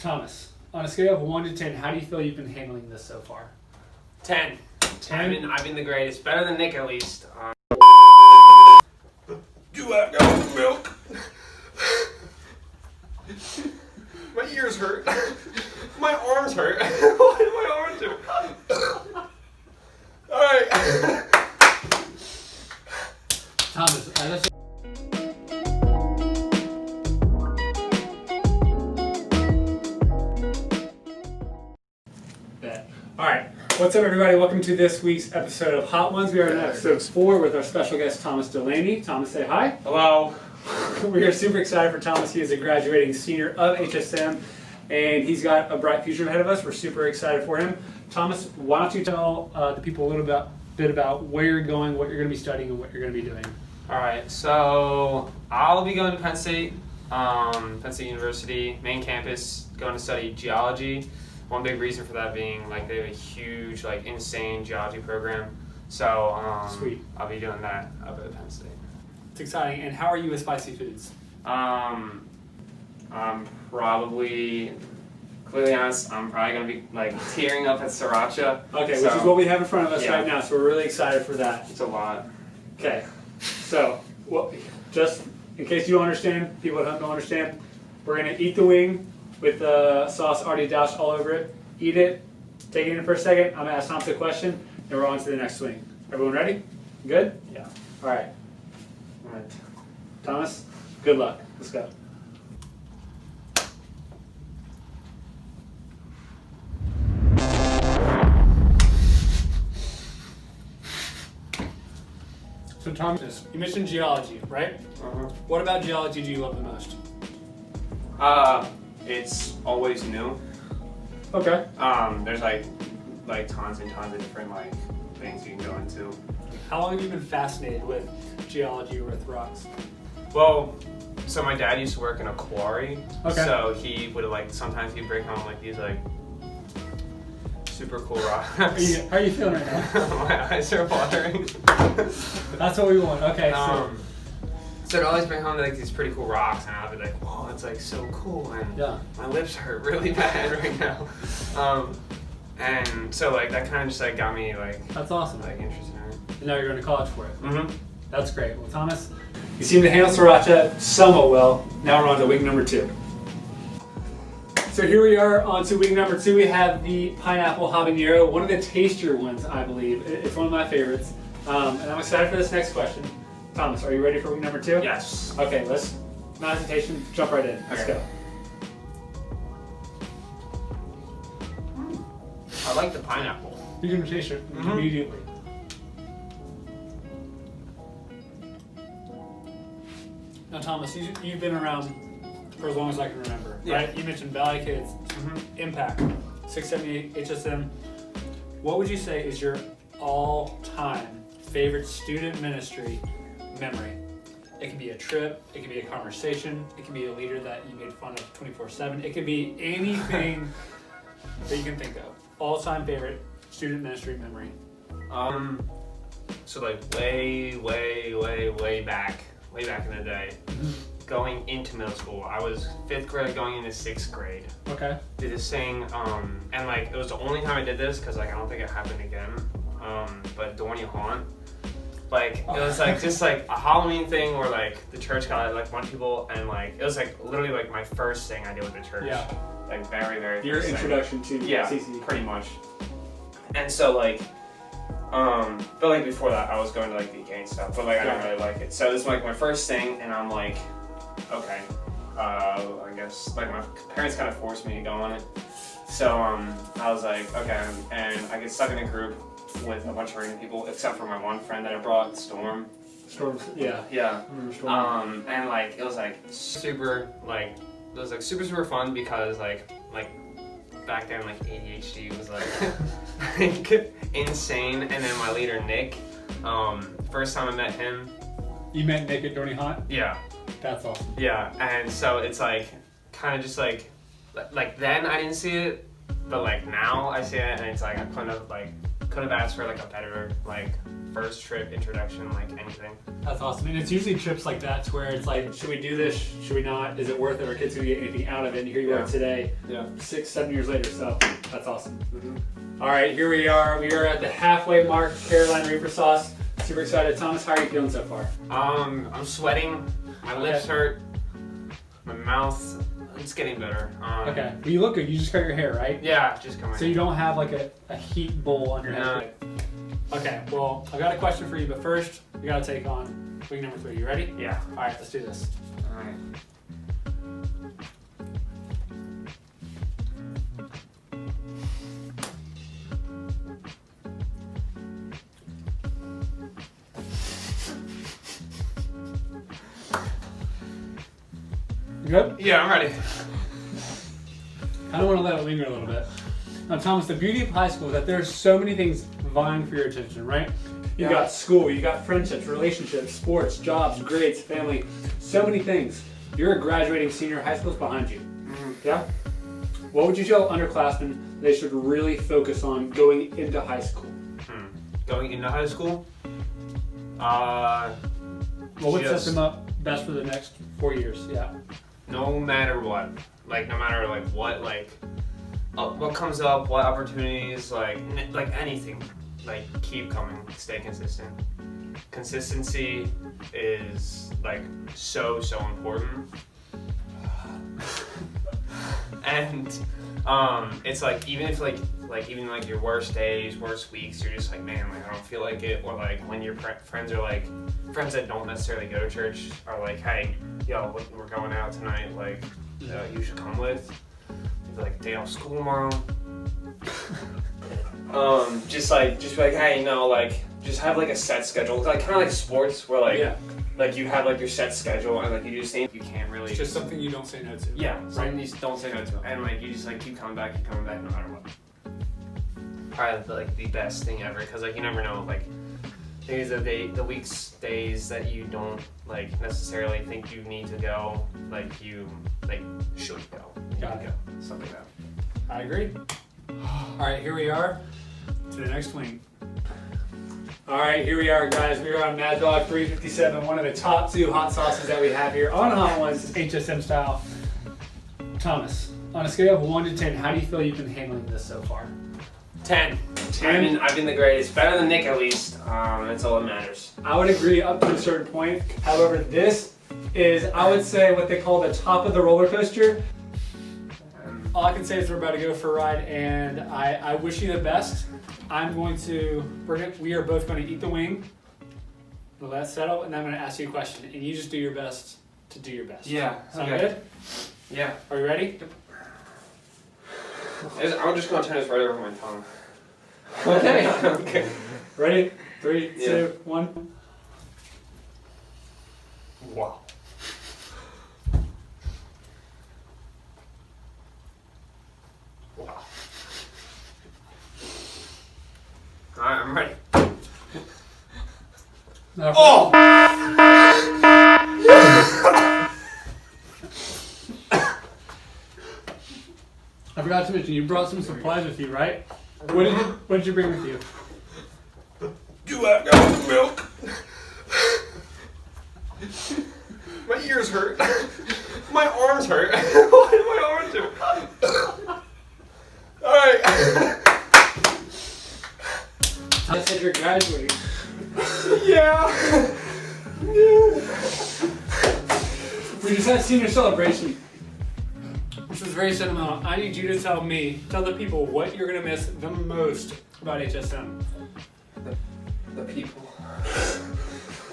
Thomas, on a scale of 1 to 10, how do you feel you've been handling this so far? 10. 10? I've been the greatest. Better than Nick, at least. Do I got the milk? My ears hurt. My arms hurt. Why do my arms hurt? Alright. Thomas, let's Alright, what's up everybody? Welcome to this week's episode of Hot Ones. We are in episode 4 with our special guest Thomas Delaney. Thomas, say hi. Hello. We are super excited for Thomas. He is a graduating senior of HSM and he's got a bright future ahead of us. We're super excited for him. Thomas, why don't you tell the people a little bit about where you're going, what you're going to be studying, and what you're going to be doing. Alright, so I'll be going to Penn State University, main campus, going to study geology. One big reason for that being they have a huge, insane geology program. So Sweet. I'll be doing that up at Penn State. It's exciting. And how are you with spicy foods? I'm probably, clearly honest, I'm probably going to be tearing up at siracha. Okay, which is what we have in front of us right now, so we're really excited for that. It's a lot. Okay, so just in case you don't understand, people at home don't understand, we're going to eat the wing with the sauce already doused all over it. Eat it, take it in for a second. I'm going to ask Thomas a question, and we're on to the next wing. Everyone ready? Good? Yeah. All right. All right. Thomas, good luck. Let's go. So Thomas, you mentioned geology, right? Uh-huh. What about geology do you love the most? It's always new. Okay. There's tons and tons of different things you can go into. How long have you been fascinated with geology or with rocks? Well, so my dad used to work in a quarry. Okay. So he would sometimes he'd bring home these super cool rocks. How are you feeling right now? My eyes are watering. That's what we want. Okay. So I'd always bring home these pretty cool rocks, and I'd be like, "Whoa, that's so cool!" And my lips hurt really bad right now. And so that kind of just got me that's awesome. Interested in it. And now you're going to college for it. Mm-hmm. That's great. Well, Thomas, you seem to handle sriracha somewhat well. Now we're on to wing number 2. So here we are on to wing number 2. We have the pineapple habanero, one of the tastier ones, I believe. It's one of my favorites. And I'm excited for this next question. Thomas, are you ready for wing number 2? Yes. Okay, let's, no hesitation, jump right in. Let's go. I like the pineapple. You can taste it immediately. Now, Thomas, you've been around for as long as I can remember, right? You mentioned Valley Kids, Impact, 678, HSM. What would you say is your all-time favorite student ministry memory? It could be a trip, it could be a conversation, it could be a leader that you made fun of 24/7. It could be anything that you can think of. All-time favorite student ministry memory. So way back in the day, going into middle school, I was 5th grade going into 6th grade. Okay. Did this thing, and it was the only time I did this because I don't think it happened again. But Dorn you Haunt. It was just a Halloween thing where the church got a bunch of people, and it was literally my first thing I did with the church. Yeah. Very, very Your first introduction thing. to Yeah, CC. pretty much. And so but before that I was going to the gay and stuff, but I didn't really like it. So this is my first thing, and I'm okay. I guess my parents kind of forced me to go on it. So I was okay, and I get stuck in a group with a bunch of random people, except for my one friend that I brought, Storm. Storm, yeah. Yeah. I remember Storm. And it was super it was super fun because back then ADHD was insane, and then my leader Nick, first time I met him. You met Nick at Dorney Haunt? Yeah. That's awesome. Yeah, and so it's kind of just then I didn't see it, but now I see it, and it's I couldn't have could have asked for like a better like first trip introduction, like anything. That's awesome. And it's usually trips like that to where it's like, should we do this? Should we not? Is it worth it? Are kids gonna get anything out of it? And here you are today, 6, 7 years later. So that's awesome. All right, here we are. We are at the halfway mark. Carolina Reaper sauce. Super excited. Thomas, how are you feeling so far? I'm sweating. My lips hurt. My mouth. It's getting better. Okay. Well, you look good. You just cut your hair, right? Yeah, just coming. So you don't have like a heat bowl on your head. Okay. Well, I've got a question for you, but first we gotta take on wing number 3. You ready? Yeah. All right. Let's do this. All right. You good? Yeah, I'm ready. I don't want to let it linger a little bit. Now, Thomas, the beauty of high school is that there's so many things vying for your attention, right? You got school, you got friendships, relationships, sports, jobs, grades, family, so many things. You're a graduating senior, high school's behind you. Yeah? What would you tell underclassmen they should really focus on going into high school? Going into high school? Well, what sets them up best for the next 4 years? Yeah. No matter what, like no matter like what, like what comes up, what opportunities, like anything, like keep coming, stay consistent. Consistency is like so important. And it's like even if like even like your worst days, worst weeks, you're just like, man, like I don't feel like it, or like when your friends are like friends that don't necessarily go to church are like, hey, yo, we're going out tonight, like you should come with. You'd be like, day off school tomorrow. Just be like, hey, no, like just have like a set schedule, like kind of like sports where like like you have like your set schedule and like you just think you can't really. It's just something you don't say no to. Yeah, something you don't say no to, and like you just like keep coming back no matter what. Probably like the best thing ever, because like you never know, like days of the weeks, days that you don't like necessarily think you need to go, like you like should go. Got it. Something like that. I agree. All right, here we are to the next wing. All right, here we are, guys. We are on Mad Dog 357, one of the top 2 hot sauces that we have here on Hot Ones, HSM style. Thomas, on a scale of 1 to 10, how do you feel you've been handling this so far? 10. 10? I've been the greatest. Better than Nick, at least. That's all that matters. I would agree up to a certain point. However, this is, I would say, what they call the top of the roller coaster. All I can say is we're about to go for a ride, and I wish you the best. We are both going to eat the wing, let that settle, and then I'm going to ask you a question, and you just do your best to do your best. Yeah. Sound good? Yeah. Are you ready? I'm just going to turn this right over my tongue. Okay. Okay. Ready? 3, 2, 1. Wow. Wow. Alright, I'm ready. Oh! I forgot to mention, you brought some supplies with you, right? What did you bring with you? Do I got some milk? My ears hurt. My arms hurt. Why do my arms hurt? Alright. I said you're graduating. Yeah. We just had senior celebration, which was very sentimental. I need you to tell the people what you're gonna miss the most about HSM. The people.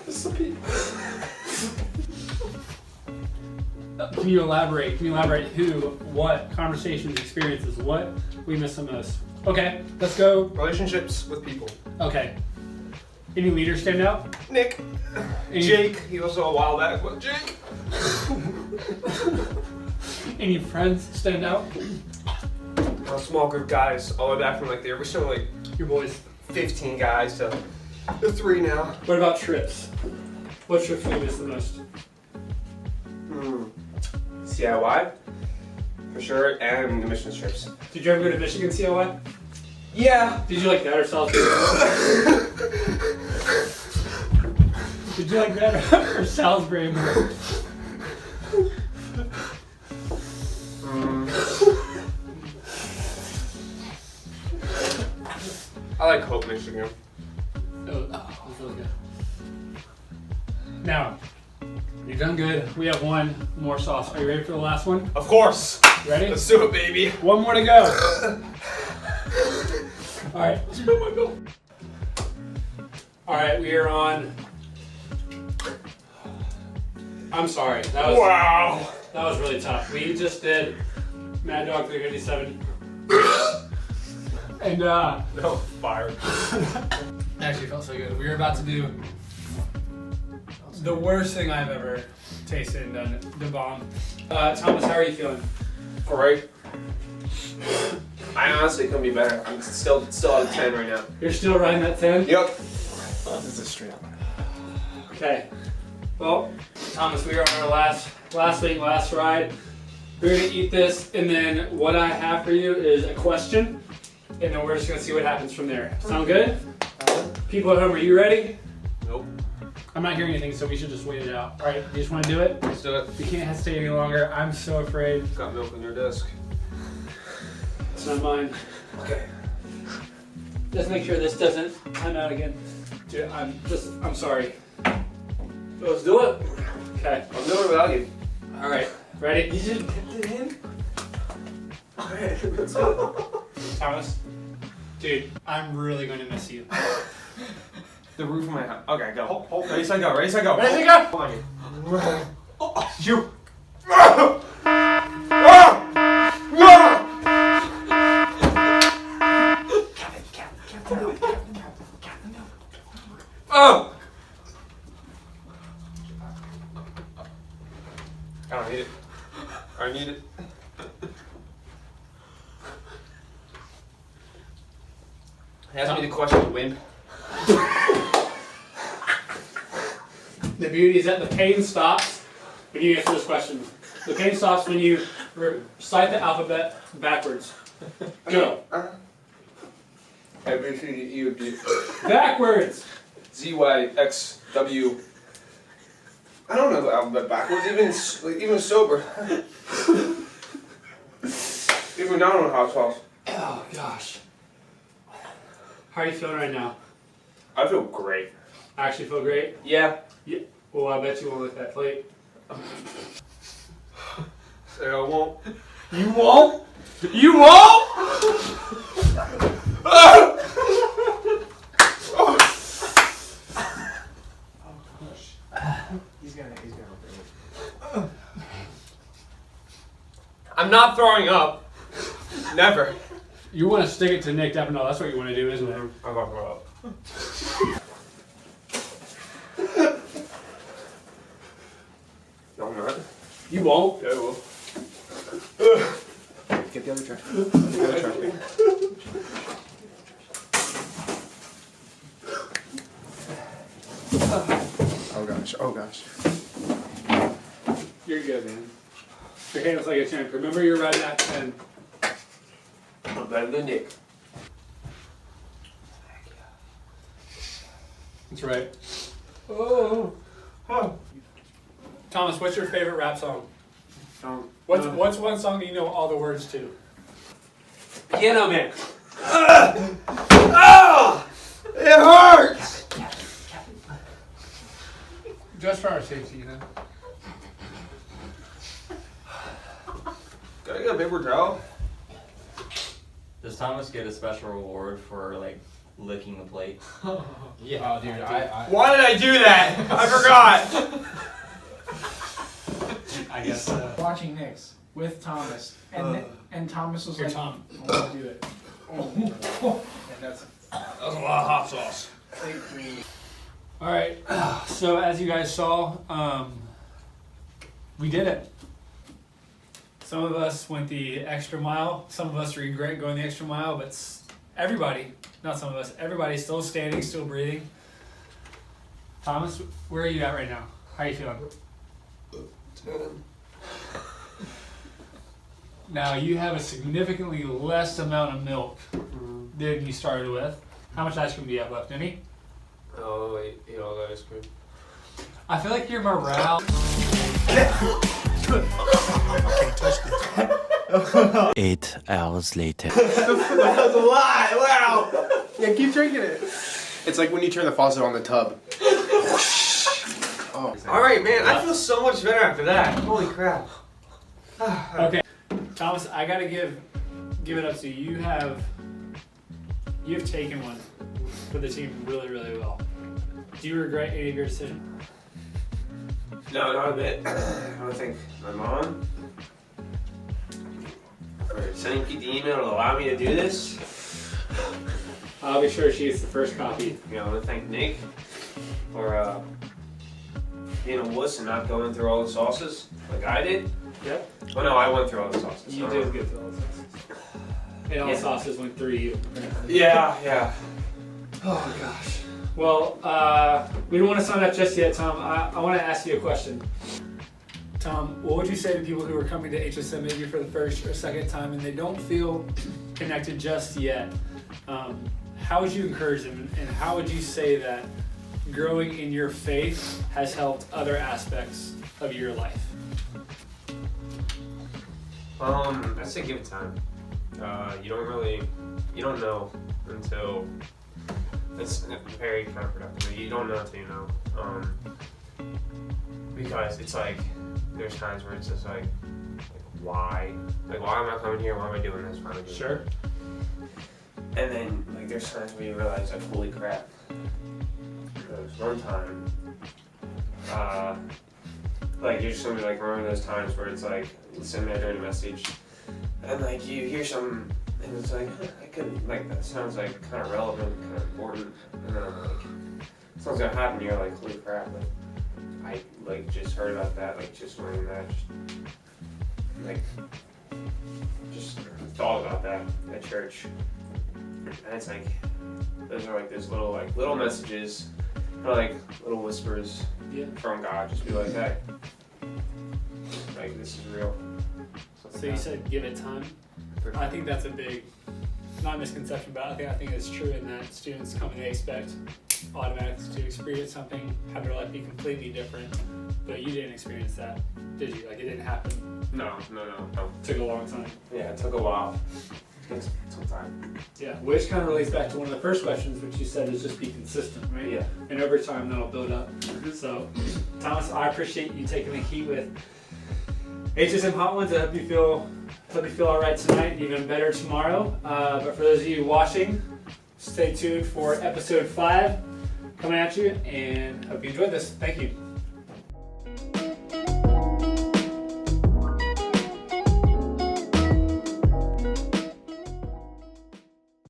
It's the people. Can you elaborate? Can you elaborate who, what, conversations, experiences, what we miss the most? Okay, let's go. Relationships with people. Okay. Any leaders stand out? Nick. Jake. He was a while back. What, Jake? Any friends stand out? A small group of guys, all the way back from like the original like Your boys. 15 guys to the 3 now. What about trips? What trips do you miss the most? CIY, for sure, and the mission trips. Did you ever go to Michigan COI? Yeah. Did you like that or Salisbury? Did you like that or Salisbury more? I like Hope, Michigan. That was really good. Now, you've done good. We have one more sauce. Are you ready for the last one? Of course. Ready? Let's do it, baby. One more to go. All right. Spill my milk. All right, we are on. I'm sorry. That was really tough. We just did Mad Dog 357. And No, fire. actually felt so good. We were about to do the worst thing I've ever tasted and done. The bomb. Thomas, how are you feeling? Great. I honestly couldn't be better. I'm still out of 10 right now. You're still riding that 10? Yep. This is straight up. Okay. Well, Thomas, we are on our last week, last ride. We're gonna eat this, and then what I have for you is a question, and then we're just gonna see what happens from there. Sound good? People at home, are you ready? Nope. I'm not hearing anything, so we should just wait it out. All right, you just want to do it? Let's do it. We can't hesitate any longer. I'm so afraid. Got milk on your desk. It's not mine. Okay. Just make sure this doesn't come out again. Dude, I'm sorry. Let's do it. Okay. I'm doing it without you. All right. Ready? You just dipped it in? Okay, let's go. Thomas. Dude, I'm really going to miss you. The roof of my house. Okay, go. Ready, set, go. Ready, set, go. Ready, set, go. Come on. You. Oh! I don't need it. I need it. Ask me the question, wimp. The beauty is that the pain stops when you answer this question. The pain stops when you recite the alphabet backwards. Go. A, B, C, D, E, F, G. Backwards. Z, Y, X, W. I don't know the alphabet backwards, even sober. Even down on hot sauce. Oh, gosh. How are you feeling right now? I feel great. I actually feel great. Yeah. Yeah. Well, I bet you won't lick that plate. Say I won't. You won't? You won't? I'm not throwing up. Never. You want to stick it to Nick Depenol. That's what you want to do, isn't it? I'm gonna throw up. No, I'm not. You won't? Yeah, I will. Get the other trash. Get the other trash. Oh gosh, oh gosh. You're good, man. Your hand is like a champ. Remember you're riding that 10. I'm better than Nick. That's right. Oh. Thomas, what's your favorite rap song? What's one song you know all the words to? Piano Man. It hurts! Just for our safety, you know. Gotta get a paper towel. Does Thomas get a special reward for like licking the plate? Yeah. Oh, dude, I Why did I do that? I forgot. I guess. watching Knicks with Thomas, and Thomas was Here, like, Tom. I want to do it. And that's That was a lot of hot sauce. All right. So as you guys saw, we did it. Some of us went the extra mile. Some of us regret going the extra mile, but everybody, not some of us, everybody's still standing, still breathing. Thomas, where are you at right now? How are you feeling? Now you have a significantly less amount of milk than you started with. How much ice cream do you have left? Any? Oh, eat all the ice cream. I feel like your morale. 8 hours later. That was a lie. Wow. Yeah, keep drinking it. It's like when you turn the faucet on the tub. Oh. All right, man. I feel so much better after that. Holy crap. Okay, Thomas, I gotta give it up to you. You've taken one for the team really, really well. Do you regret any of your decision? No, not a bit. I don't think my mom for sending Pete the email to allow me to do this. I'll be sure she gets the first copy. You know, I want to thank Nick for being a wuss and not going through all the sauces like I did. Yep. Well, no, I went through all the sauces. You did get through all the sauces. And all the sauces went through you. Yeah. Oh gosh. Well, we don't want to sign up just yet, Tom. I want to ask you a question. Tom, what would you say to people who are coming to HSM maybe for the first or second time and they don't feel connected just yet? How would you encourage them, and how would you say that growing in your faith has helped other aspects of your life? I'd say give it time. You don't know until it's very counterproductive. You don't know until you know. Because it's like there's times where it's just like why? Like why am I coming here? Why am I doing this? Why am I doing Sure. that? And then like there's times where you realize like holy crap. There was one time, like you're just gonna be like remember those times where it's like sitting there during a message and like you hear something and it's like I could like that sounds like kind of relevant, kind of important, and then I'm like something's gonna happen. You're like holy crap! Like, I like just heard about that, like just learning that, just thought about that at church, and it's like those are like those little messages, kind of like little whispers from God. Just be like, hey, like this is real. So you said give it time. I think that's a big, not misconception, but I think it's true in that students come and they expect automatically to experience something, have their life be completely different, but you didn't experience that, did you? Like it didn't happen. No. It took a long time. Yeah, it took a while. It took time. Yeah, which kind of relates back to one of the first questions, which you said is just be consistent, right? Yeah. And over time that'll build up. So, Thomas, I appreciate you taking the heat with HSM Hot Ones. I hope you feel all right tonight, and even better tomorrow. But for those of you watching, stay tuned for episode 5 coming at you, and hope you enjoyed this. Thank you.